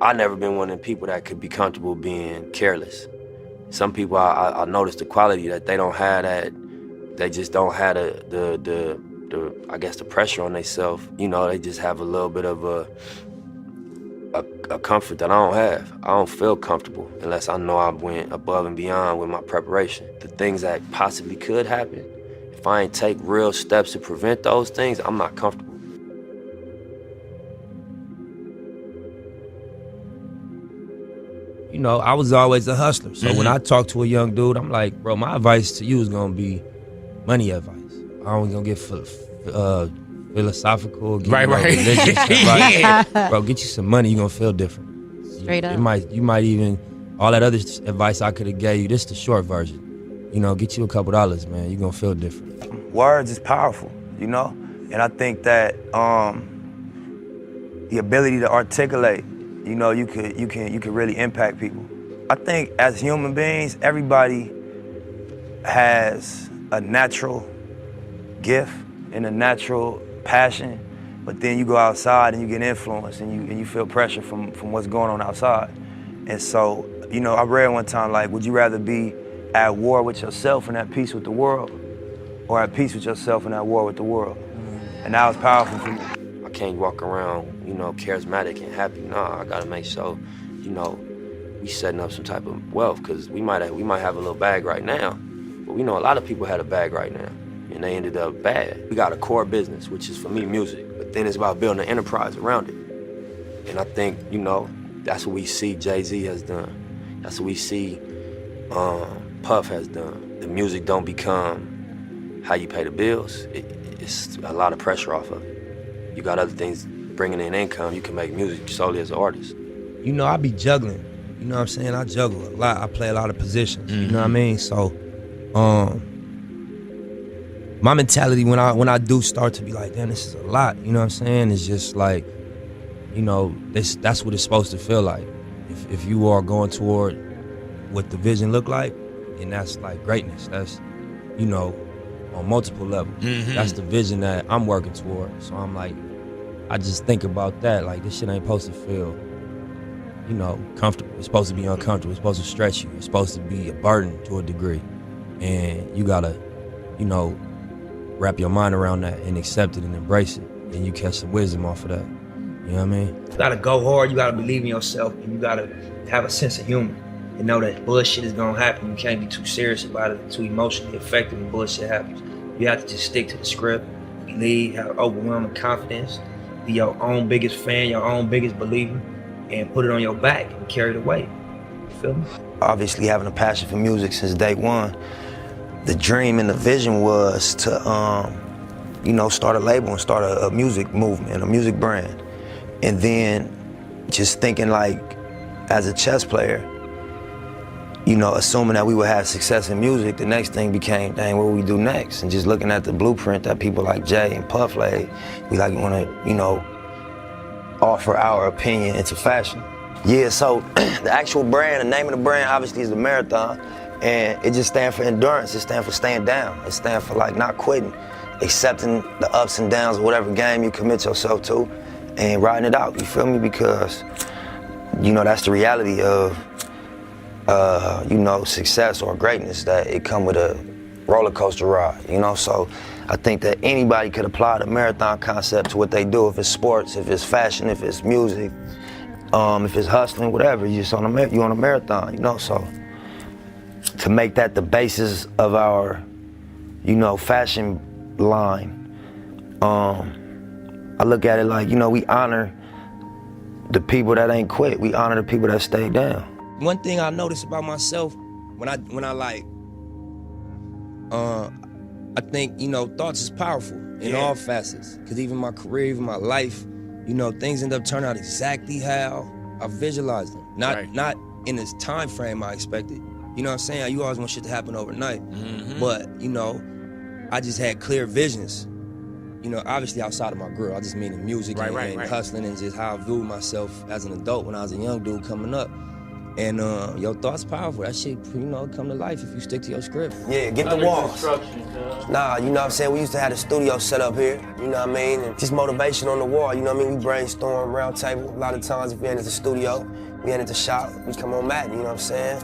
I never been one of the people that could be comfortable being careless. Some people, I noticed the quality that they don't have that. They just don't have the I guess the pressure on themselves. You know, they just have a little bit of a comfort that I don't have. I don't feel comfortable unless I know I went above and beyond with my preparation. The things that possibly could happen, if I ain't take real steps to prevent those things, I'm not comfortable. You know, I was always a hustler. So when I talk to a young dude, I'm like, bro, my advice to you is gonna be money advice. I ain't gonna get philosophical, religious advice. Bro, get you some money, you're gonna feel different. Straight up. You might even, all that other advice I could have gave you, this is the short version. You know, get you a couple dollars, man, you're gonna feel different. Words is powerful, you know? And I think that the ability to articulate, you know, you could really impact people. I think as human beings, everybody has a natural gift and a natural passion, but then you go outside and you get influenced and you feel pressure from what's going on outside. And so, you know, I read one time, like, would you rather be at war with yourself and at peace with the world, or at peace with yourself and at war with the world? And that was powerful for me. I can't walk around, you know, charismatic and happy. Nah, I gotta make sure, you know, we setting up some type of wealth, because we might have a little bag right now, but we know a lot of people had a bag right now and they ended up bad. We got a core business, which is, for me, music, but then it's about building an enterprise around it. And I think, you know, that's what we see Jay-Z has done. That's what we see Puff has done. The music don't become how you pay the bills. It's a lot of pressure off of it. You got other things bringing in income. You can make music solely as an artist. You know, I be juggling. You know what I'm saying? I juggle a lot. I play a lot of positions. You know what I mean? So, my mentality when I do start to be like, damn, this is a lot. You know what I'm saying? It's just like, you know, that's what it's supposed to feel like. If you are going toward what the vision look like, and that's like greatness. That's, you know, on multiple levels. That's the vision that I'm working toward. So I'm like, I just think about that. Like, this shit ain't supposed to feel, you know, comfortable. It's supposed to be uncomfortable. It's supposed to stretch you. It's supposed to be a burden to a degree. And you gotta, you know, wrap your mind around that and accept it and embrace it. And you catch some wisdom off of that. You know what I mean? You gotta go hard, you gotta believe in yourself, and you gotta have a sense of humor and know that bullshit is gonna happen. You can't be too serious about it, too emotionally affected when bullshit happens. You have to just stick to the script, believe, have overwhelming confidence, be your own biggest fan, your own biggest believer, and put it on your back and carry the weight. You feel me? Obviously, having a passion for music since day one, the dream and the vision was to, you know, start a label and start a music movement, a music brand. And then just thinking, like, as a chess player, you know, assuming that we would have success in music, the next thing became, dang, what we do next? And just looking at the blueprint that people like Jay and Puff laid, we like want to, you know, offer our opinion into fashion. Yeah, so the actual brand, the name of the brand obviously is the Marathon, and it just stands for endurance. It stands for staying down. It stands for, like, not quitting, accepting the ups and downs of whatever game you commit yourself to and riding it out, you feel me? Because, you know, that's the reality of, you know, success or greatness, that it come with a roller coaster ride, you know? So I think that anybody could apply the Marathon concept to what they do, if it's sports, if it's fashion, if it's music, if it's hustling, whatever, you're on a marathon, you know? So to make that the basis of our, you know, fashion line, I look at it like, you know, we honor the people that ain't quit. We honor the people that stayed down. One thing I notice about myself when I like, I think, you know, thoughts is powerful in all facets. Cause even my career, even my life, you know, things end up turning out exactly how I visualized them. Not in this time frame I expected. You know what I'm saying? You always want shit to happen overnight. But, you know, I just had clear visions. You know, obviously outside of my grill, I just mean in music and hustling, and just how I viewed myself as an adult when I was a young dude coming up. And your thoughts powerful. That shit, you know, come to life if you stick to your script. Yeah, get the walls. Nah, you know what I'm saying? We used to have the studio set up here, you know what I mean? And just motivation on the wall, you know what I mean? We brainstorm, round table. A lot of times if we ain't at the studio, we ain't at the shop, we come on Matt, you know what I'm saying?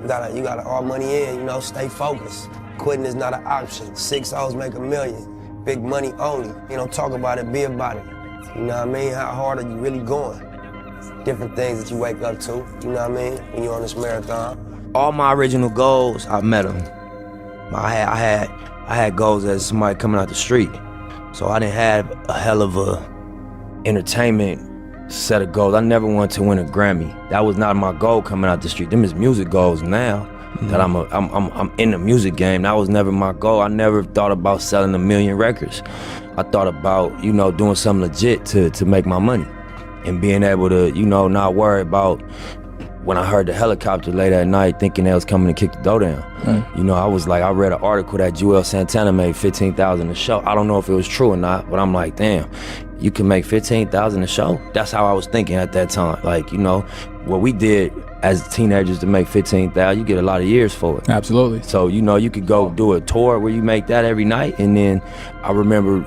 You gotta all money in, you know, stay focused. Quitting is not an option. 6 O's make $1 million. Big money only. You know, talk about it, be about it. You know what I mean? How hard are you really going? Different things that you wake up to, you know what I mean, when you're on this marathon. All my original goals, I met them. I had goals as somebody coming out the street. So I didn't have a hell of a entertainment set of goals. I never wanted to win a Grammy. That was not my goal coming out the street. Them is music goals now. That I'm in the music game. That was never my goal. I never thought about selling 1 million records. I thought about, you know, doing something legit to make my money. And being able to, you know, not worry about when I heard the helicopter late at night thinking they was coming to kick the door down. Right. You know, I read an article that Joel Santana made $15,000 a show. I don't know if it was true or not, but I'm like, damn, you can make $15,000 a show? That's how I was thinking at that time. Like, you know, what we did as teenagers to make $15,000, you get a lot of years for it. Absolutely. So, you know, you could go do a tour where you make that every night, and then I remember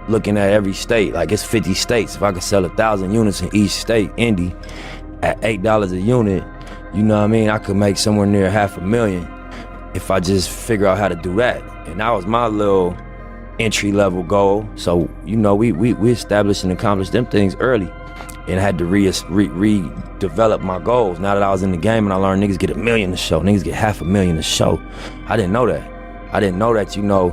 looking at every state, like it's 50 states. If I could sell 1,000 units in each state, indie, at $8 a unit, you know what I mean? I could make somewhere near $500,000 if I just figure out how to do that. And that was my little entry-level goal. So, you know, we established and accomplished them things early, and I had to redevelop my goals. Now that I was in the game and I learned niggas get $1 million a show, niggas get $500,000 a show. I didn't know that. I didn't know that, you know,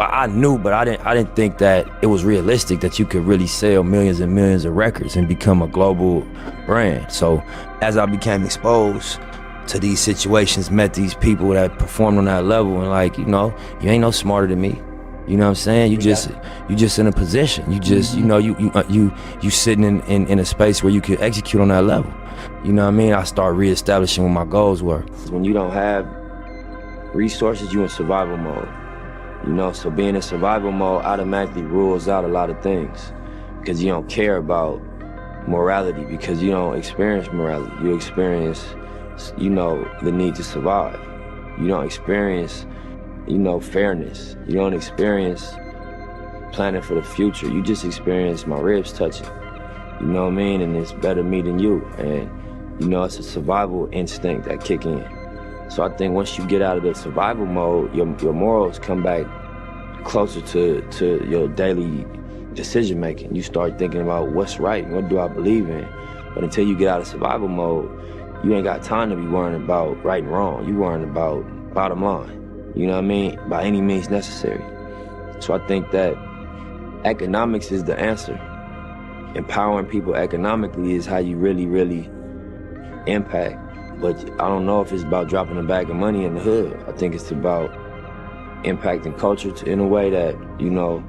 I knew, but I didn't think that it was realistic that you could really sell millions and millions of records and become a global brand. So as I became exposed to these situations, met these people that performed on that level, and like, you know, you ain't no smarter than me. You know what I'm saying? You just in a position. You just, you know, you sitting in a space where you can execute on that level. You know what I mean? I start reestablishing what my goals were. When you don't have resources, you in survival mode. You know, so being in survival mode automatically rules out a lot of things, because you don't care about morality, because you don't experience morality. You experience, you know, the need to survive. You don't experience, you know, fairness. You don't experience planning for the future. You just experience my ribs touching. You know what I mean? And it's better me than you. And, you know, it's a survival instinct that kick in. So I think once you get out of the survival mode, your morals come back closer to your daily decision making. You start thinking about what's right, what do I believe in. But until you get out of survival mode, you ain't got time to be worrying about right and wrong. You worrying about bottom line, you know what I mean? By any means necessary. So I think that economics is the answer. Empowering people economically is how you really, really impact. But I don't know if it's about dropping a bag of money in the hood. I think it's about impacting culture in a way that, you know,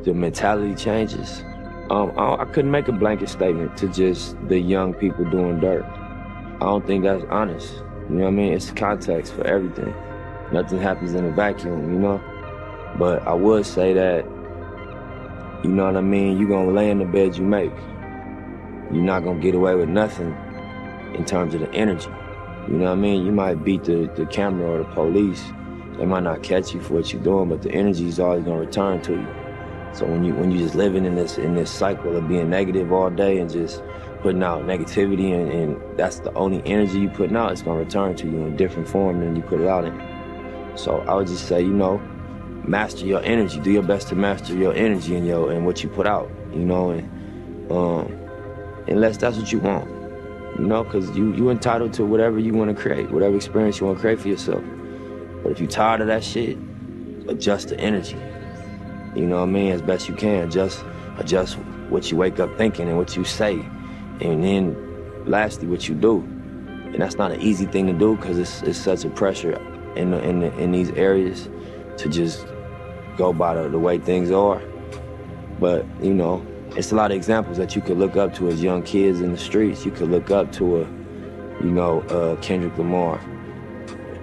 the mentality changes. I couldn't make a blanket statement to just the young people doing dirt. I don't think that's honest. You know what I mean? It's context for everything. Nothing happens in a vacuum, you know? But I would say that, you know what I mean, you're gonna lay in the bed you make. You're not gonna get away with nothing in terms of the energy. You know what I mean? You might beat the camera or the police. They might not catch you for what you're doing, but the energy is always gonna return to you. So when you just living in this cycle of being negative all day and just putting out negativity, and that's the only energy you putting out, it's gonna return to you in different form than you put it out in. So I would just say, you know, master your energy. Do your best to master your energy and what you put out, you know, and unless that's what you want. You know, because you entitled to whatever you want to create, whatever experience you want to create for yourself. But if you're tired of that shit, adjust the energy. You know what I mean? As best you can. Adjust what you wake up thinking and what you say. And then, lastly, what you do. And that's not an easy thing to do, because it's such a pressure in these areas to just go by the way things are. But, you know, it's a lot of examples that you could look up to as young kids in the streets. You could look up to Kendrick Lamar.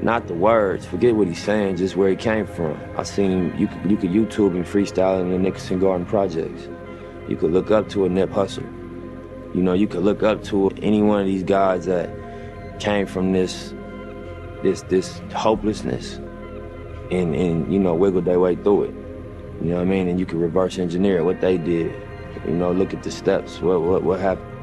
Not the words, forget what he's saying, just where he came from. I seen him, you could YouTube him freestyling in the Nicholson Garden Projects. You could look up to a Nip Hussle. You know, you could look up to any one of these guys that came from this hopelessness and you know, wiggled their way through it. You know what I mean? And you can reverse engineer what they did. You know, look at the steps. What happened?